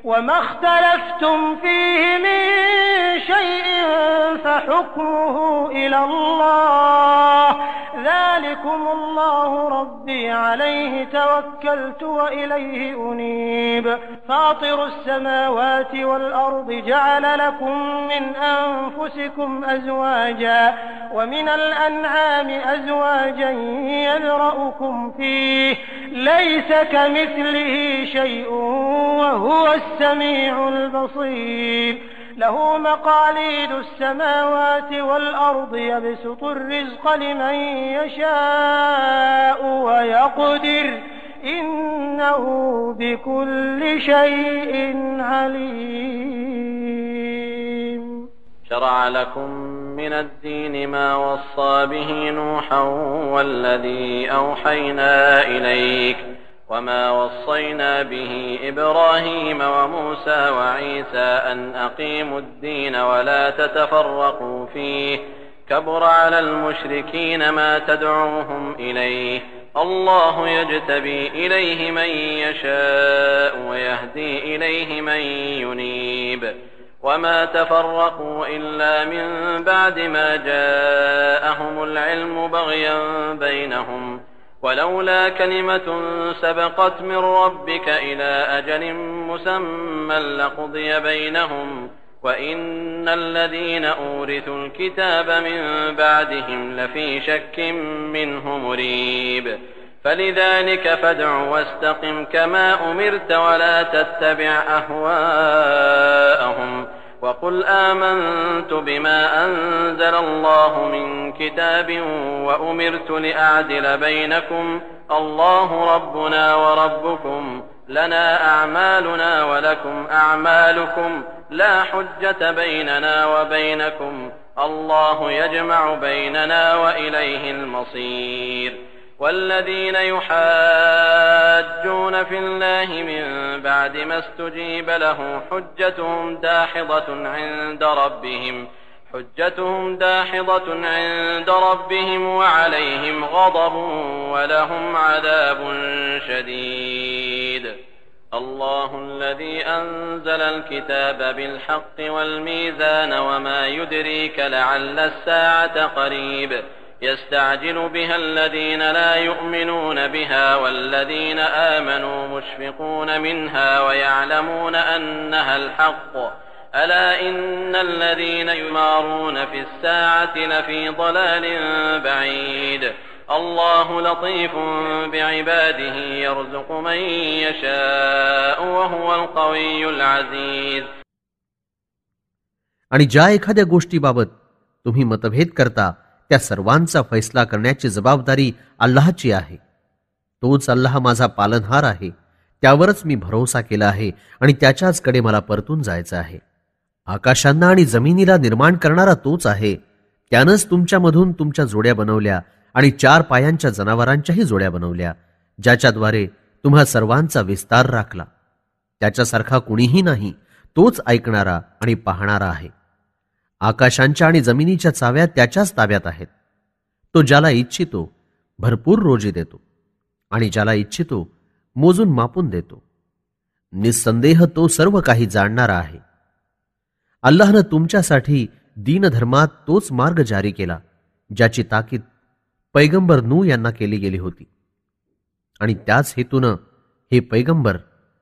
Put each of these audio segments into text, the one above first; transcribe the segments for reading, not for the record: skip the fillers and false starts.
وما اختلفتم فيه من شيء فحكمه إلى الله ذلكم الله ربي عليه توكلت وإليه أنيب فاطر السماوات والأرض جعل لكم من أنفسكم أزواجا ومن الأنعام أزواجا يذرأكم فيه ليس كمثله شيء وهو السميع البصير له مقاليد السماوات والأرض يبسط الرزق لمن يشاء ويقدر إنه بكل شيء عليم. شرع لكم من الدين ما وصى به نوحا والذي أوحينا إليك وما وصينا به إبراهيم وموسى وعيسى أن أقيموا الدين ولا تتفرقوا فيه كبر على المشركين ما تدعوهم إليه الله يجتبي إليه من يشاء ويهدي إليه من ينيب وما تفرقوا إلا من بعد ما جاءهم العلم بغيا بينهم ولولا كلمة سبقت من ربك إلى أجل مسمى لقضي بينهم وإن الذين أورثوا الكتاب من بعدهم لفي شك منه مريب فلذلك فادع واستقم كما أمرت ولا تتبع أهواءهم وقل آمنت بما أنزل الله من كتاب وأمرت لأعدل بينكم الله ربنا وربكم لنا أعمالنا ولكم أعمالكم لا حجة بيننا وبينكم الله يجمع بيننا وإليه المصير والذين يحاجون في الله من بعد ما استجيب له حجتهم داحضة عند ربهم وعليهم غضب ولهم عذاب شديد الله الذي أنزل الكتاب بالحق والميزان وما يدريك لعل الساعة قريب يستعجل بها الذين لا يؤمنون بها والذين آمنوا مشفقون منها ويعلمون أنها الحق ألا إن الذين يمارون في الساعة لفي ضلال بعيد الله لطيف بعباده يرزق من يشاء وهو القوي العزيز. आणि ज्या एखाद्या गोष्टीबाबत तुम्ही मतभेद करता त्या सर्वांचा फैसला करण्याची जबाबदारी अल्लाहची आहे. तोच अल्लाह माझा पालनहार आहे, त्यावरच मी भरोसा केला आहे आणि त्याच्याचकडे मला परतून जायचं आहे. आकाशांना आणि जमिनीला निर्माण करणारा तोच आहे. त्यानंच तुमच्यामधून तुमच्या जोड्या बनवल्या आणि 4 पायांच्या जनावरांच्याही जोड्या बनवल्या, ज्याच्याद्वारे तुम्हा सर्वांचा विस्तार राखला. त्याच्यासारखा कुणीही नाही. तोच ऐकणारा आणि पाहणारा आहे. आकाशांच्या आणि जमिनीच्या चाव्या त्याच्याच ताब्यात आहेत. तो ज्याला इच्छितो भरपूर रोजी देतो आणि ज्याला इच्छितो मोजून मापून देतो. निस्संदेह तो सर्व काही जाणणारा आहे. अल्लाहनं तुमच्यासाठी दीनधर्मात तोच मार्ग जारी केला ज्याची ताकीद पैगंबर नूह यांना केली गेली होती. आणि त्याच हेतूनं हे पैगंबर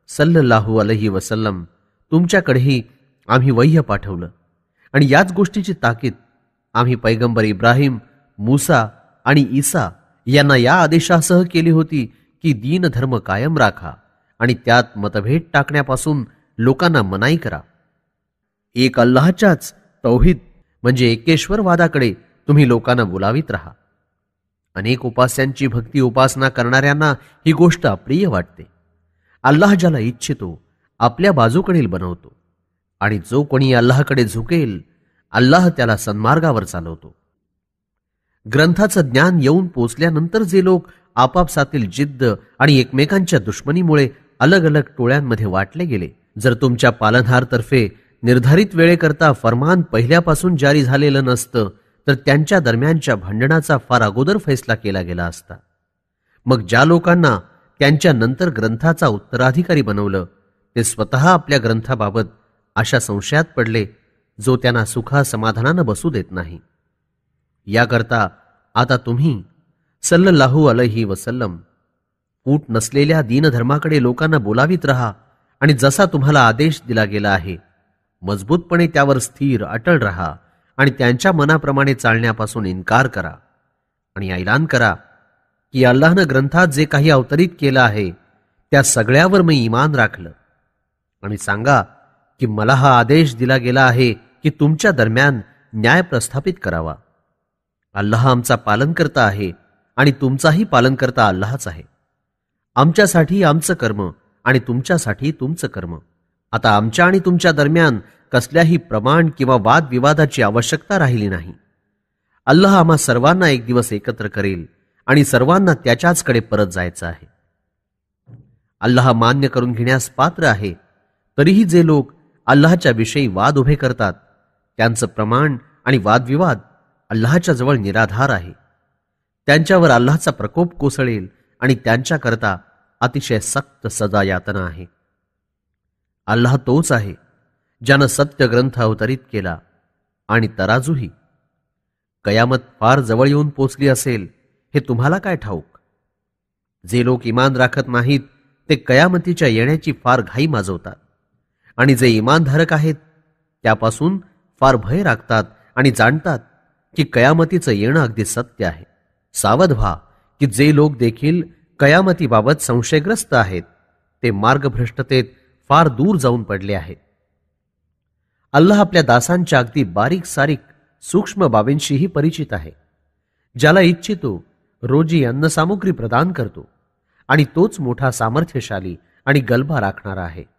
सल्लल्लाहु अलैहि वसल्लम तुमच्याकडेही आम्ही वह्य पाठवलं. आणि याच गोष्टीची ताकीद आम्ही पैगंबर इब्राहिम, मूसा आणि ईसा यांना या आदेशासह केली होती की दीन धर्म कायम राखा आणि त्यात मतभेद टाकण्यापासून लोकांना मनाई करा. एक अल्लाहच्याच तौहीद म्हणजे एकेश्वरवादाकडे तुम्ही लोकांना बोलावित राहा. अनेक उपास्यांची भक्ती उपासना करणाऱ्यांना ही गोष्ट अप्रिय वाटते. अल्लाह ज्याला इच्छितो आपल्या बाजूकडील बनवतो आणि जो कोणी अल्लाहकडे झुकेल अल्लाह त्याला सन्मार्गावर चालवतो. ग्रंथाचं ज्ञान येऊन पोचल्यानंतर जे लोक आपापसातील जिद्द आणि एकमेकांच्या दुश्मनीमुळे अलग अलग टोळ्यांमध्ये वाटले गेले, जर तुमच्या पालनहारतर्फे निर्धारित वेळेकरता फरमान पहिल्यापासून जारी झालेलं नसतं तर त्यांच्या दरम्यानच्या भांडणाचा फार अगोदर फैसला केला गेला असता. मग ज्या लोकांना त्यांच्या नंतर ग्रंथाचा उत्तराधिकारी बनवलं ते स्वतः आपल्या ग्रंथाबाबत अशा संशयात पडले जो त्यांना सुखा समाधानानं बसू देत नाही. याकरता आता तुम्ही सल्लल्लाहु अलैहि वसल्लम फूट नसलेल्या दीनधर्माकडे लोकांना बोलावित रहा आणि जसा तुम्हाला आदेश दिला गेला आहे मजबूतपणे त्यावर स्थिर अटळ रहा आणि त्यांच्या मनाप्रमाणे चालण्यापासून इन्कार करा आणि ऐलान करा की अल्लाहनं ग्रंथात जे काही अवतरित केलं आहे त्या सगळ्यावर मी ईमान राखलं आणि सांगा की मला हा आदेश दिला गेला आहे की तुमच्या दरम्यान न्याय प्रस्थापित करावा. अल्लाह आमचा पालनकर्ता आहे आणि तुमचाही पालनकर्ता अल्लाहच आहे. आमच्यासाठी आमचं कर्म आणि तुमच्यासाठी तुमचं कर्म. आता आमच्या आणि तुमच्या दरम्यान कसल्याही प्रमाण किंवा वादविवादाची आवश्यकता राहिली नाही. अल्लाह आम्हा सर्वांना एक दिवस एकत्र करेल आणि सर्वांना त्याच्याचकडे परत जायचं आहे. अल्लाह मान्य करून घेण्यास पात्र आहे. तरीही जे लोक अल्लाहच्या विषयी वाद उभे करतात त्यांचं प्रमाण आणि वादविवाद अल्लाहच्या जवळ निराधार आहे. त्यांच्यावर अल्लाहचा प्रकोप कोसळेल आणि त्यांच्याकरता अतिशय सक्त सजा यातना आहे. अल्लाह तोच आहे ज्यानं सत्य ग्रंथ अवतरित केला आणि तराजूही. कयामत फार जवळ येऊन पोचली असेल हे तुम्हाला काय ठाऊक. जे लोक ईमान राखत नाहीत ते कयामतीच्या येण्याची फार घाई माजवतात आणि जे ईमानधारक आहेत त्यापासून फार भय राखतात आणि जाणतात की कयामतीचं येणं अगदी सत्य आहे. सावध व्हा की जे लोक देखील कयामतीबाबत संशयग्रस्त आहेत ते मार्गभ्रष्टतेत फार दूर जाऊन पडले आहेत. अल्लाह आपल्या दासांच्या अगदी बारीक सारीक सूक्ष्म बाबींशीही परिचित आहे. ज्याला इच्छितो रोजी अन्नसामुग्री प्रदान करतो आणि तोच मोठा सामर्थ्यशाली आणि गलबा राखणारा आहे.